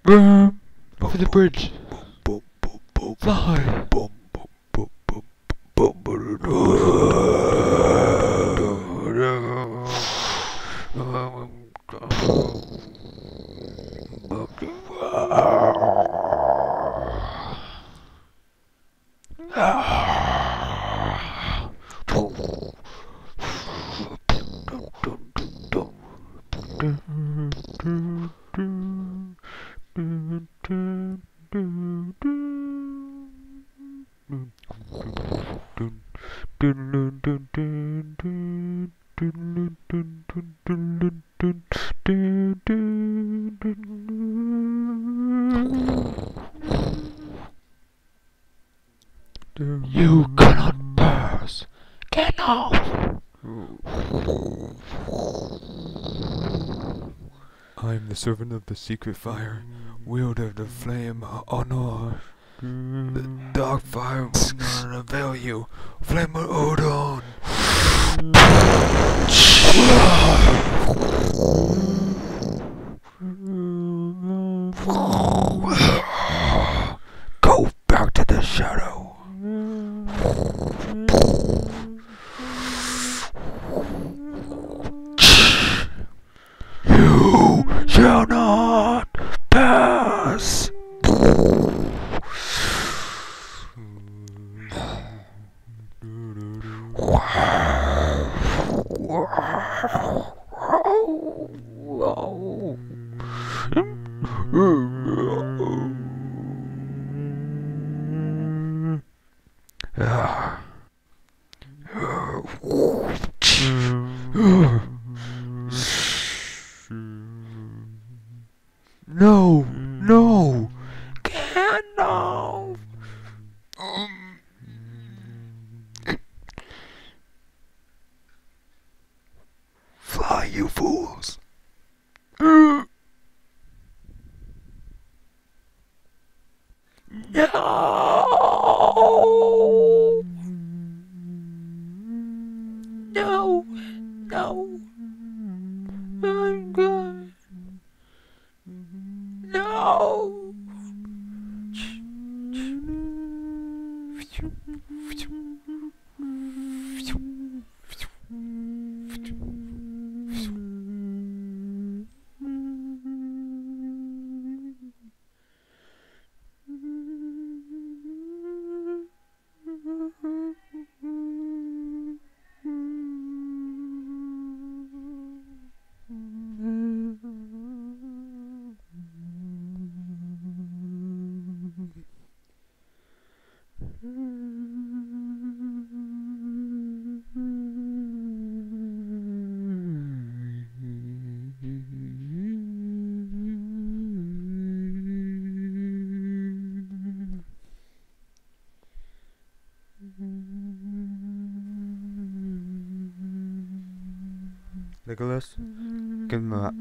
Run! Over the bridge! Fly! You cannot pass. Get off. I am the servant of the secret fire, wielder of the flame honor. The dark fire will not avail you. Flame will hold on. Go back to the shadow. You shall not pass. No, no, Gandalf. Fly, you fools. No. No. No. I'm good. No. Nicholas, give him that.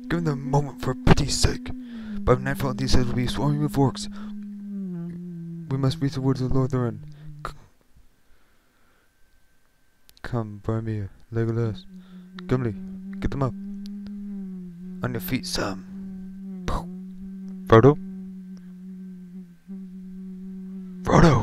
Give him the moment for pity's sake. By nightfall these heads will be swarming with orcs. We must reach the woods of Lotharan. Come, Boromir, Legolas, Gimli, get them up. On your feet, Sam. Frodo? Frodo!